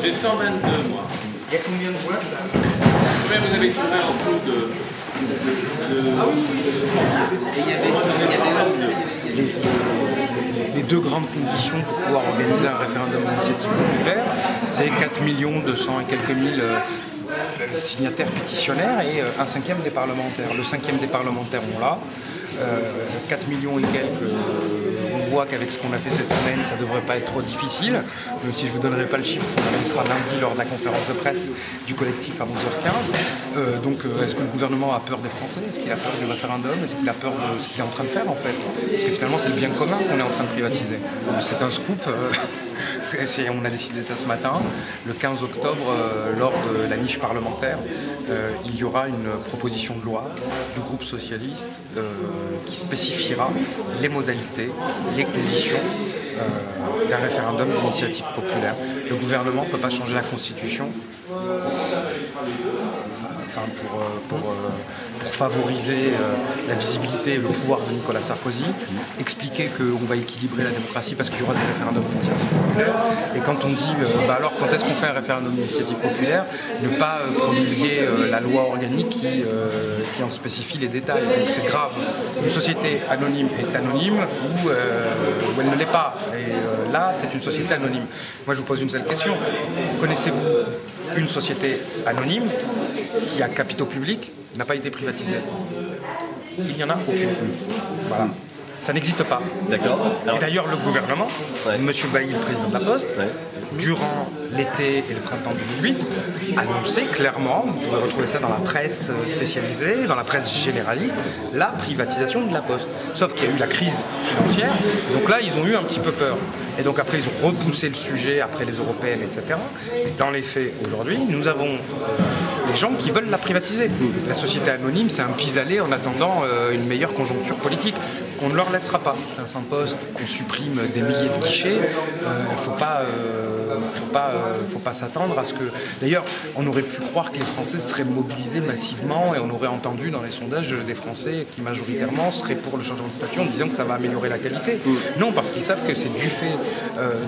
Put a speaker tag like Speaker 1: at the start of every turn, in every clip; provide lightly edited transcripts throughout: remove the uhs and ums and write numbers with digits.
Speaker 1: J'ai 122, moi.
Speaker 2: Il y a combien de boîtes là?
Speaker 1: Combien vous avez trouvé en tout de...
Speaker 3: Les deux grandes conditions pour pouvoir organiser un référendum d'initiative populaire, c'est 4 200 et quelques mille signataires pétitionnaires et un cinquième des parlementaires. Le cinquième des parlementaires, on l'a. 4 millions et quelques, on voit qu'avec ce qu'on a fait cette semaine, ça ne devrait pas être trop difficile, même si je ne vous donnerai pas le chiffre, on sera lundi lors de la conférence de presse du collectif à 11h15. Donc est-ce que le gouvernement a peur des Français? Est-ce qu'il a peur du référendum? Est-ce qu'il a peur de ce qu'il est en train de faire en fait? Parce que finalement c'est le bien commun qu'on est en train de privatiser. C'est un scoop. On a décidé ça ce matin. Le 15 octobre, lors de la niche parlementaire, il y aura une proposition de loi du groupe socialiste qui spécifiera les modalités, les conditions d'un référendum d'initiative populaire. Le gouvernement ne peut pas changer la Constitution pour favoriser la visibilité et le pouvoir de Nicolas Sarkozy, expliquer qu'on va équilibrer la démocratie parce qu'il y aura des référendums d'initiative populaire. Et quand on dit, alors quand est-ce qu'on fait un référendum d'initiative populaire, ne pas promulguer la loi organique qui en spécifie les détails. Donc c'est grave. Une société anonyme est anonyme ou elle ne l'est pas. Et là, c'est une société anonyme. Moi, je vous pose une seule question. Connaissez-vous une société anonyme qui a capitaux publics, n'a pas été privatisée? Il n'y en a aucune. Voilà. Ça n'existe pas.
Speaker 4: D'accord.
Speaker 3: Et d'ailleurs, le gouvernement, M. Bailly, le président de la Poste, durant l'été et le printemps 2008, annonçait clairement, vous pouvez retrouver ça dans la presse spécialisée, dans la presse généraliste, la privatisation de la Poste. Sauf qu'il y a eu la crise financière, donc là, ils ont eu un petit peu peur. Et donc après, ils ont repoussé le sujet, après les européennes, etc. Et dans les faits, aujourd'hui, nous avons des gens qui veulent la privatiser. La société anonyme, c'est un pis-aller en attendant une meilleure conjoncture politique qu'on ne leur laissera pas. 500 postes, qu'on supprime des milliers de guichets, faut pas s'attendre à ce que... D'ailleurs, on aurait pu croire que les Français seraient mobilisés massivement et on aurait entendu dans les sondages des Français qui majoritairement seraient pour le changement de statut en disant que ça va améliorer la qualité. Non, parce qu'ils savent que c'est du fait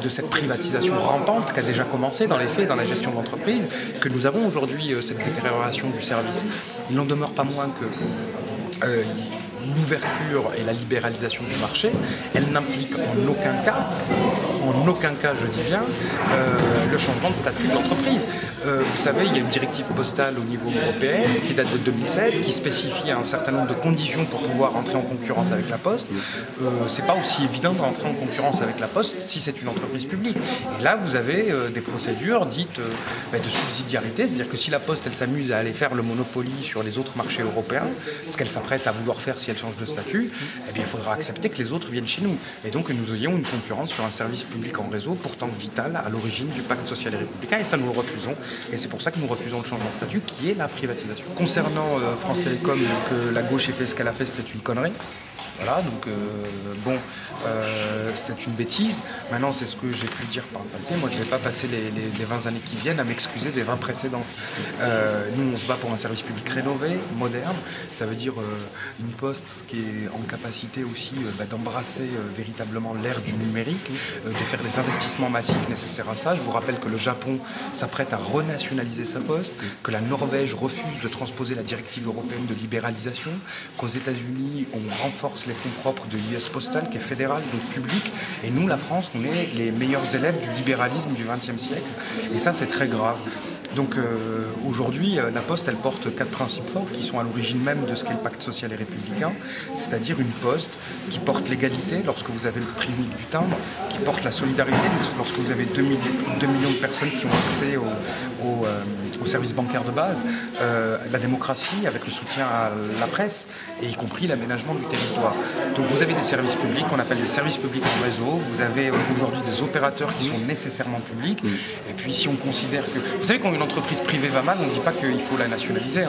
Speaker 3: de cette privatisation rampante qui a déjà commencé dans les faits, dans la gestion de l'entreprise, que nous avons aujourd'hui cette détérioration du service. Il n'en demeure pas moins que l'ouverture et la libéralisation du marché, elle n'implique en aucun cas, je dis bien, le changement de statut de l'entreprise. Vous savez, il y a une directive postale au niveau européen qui date de 2007, qui spécifie un certain nombre de conditions pour pouvoir entrer en concurrence avec la Poste. C'est pas aussi évident d'entrer en concurrence avec la Poste si c'est une entreprise publique. Et là, vous avez des procédures dites de subsidiarité, c'est-à-dire que si la Poste, elle s'amuse à aller faire le Monopoly sur les autres marchés européens, ce qu'elle s'apprête à vouloir faire si elle change de statut, eh bien, il faudra accepter que les autres viennent chez nous. Et donc, que nous ayons une concurrence sur un service public en réseau, pourtant vital à l'origine du pacte social et républicain, et ça, nous le refusons. Et c'est pour ça que nous refusons le changement de statut, qui est la privatisation. Concernant France Télécom, que la gauche ait fait ce qu'elle a fait, c'était une connerie. Voilà, donc c'était une bêtise. Maintenant, c'est ce que j'ai pu dire par le passé. Moi, je ne vais pas passer les 20 années qui viennent à m'excuser des 20 précédentes. Nous, on se bat pour un service public rénové, moderne. Ça veut dire une Poste qui est en capacité aussi d'embrasser véritablement l'ère du numérique, de faire les investissements massifs nécessaires à ça. Je vous rappelle que le Japon s'apprête à renationaliser sa Poste, que la Norvège refuse de transposer la directive européenne de libéralisation, qu'aux États-Unis, on renforce les fonds propres de l'US Postal, qui est fédéral, donc public. Et nous, la France, on est les meilleurs élèves du libéralisme du XXe siècle. Et ça, c'est très grave. Donc aujourd'hui, la Poste, elle porte 4 principes forts qui sont à l'origine même de ce qu'est le pacte social et républicain, c'est-à-dire une Poste qui porte l'égalité lorsque vous avez le prix unique du timbre, qui porte la solidarité lorsque vous avez 2 millions de personnes qui ont accès aux services bancaires de base, la démocratie avec le soutien à la presse, et y compris l'aménagement du territoire. Donc vous avez des services publics qu'on appelle des services publics en réseau, vous avez aujourd'hui des opérateurs qui sont nécessairement publics, et puis si on considère que... Vous savez, quand une entreprise privée va mal, on ne dit pas qu'il faut la nationaliser.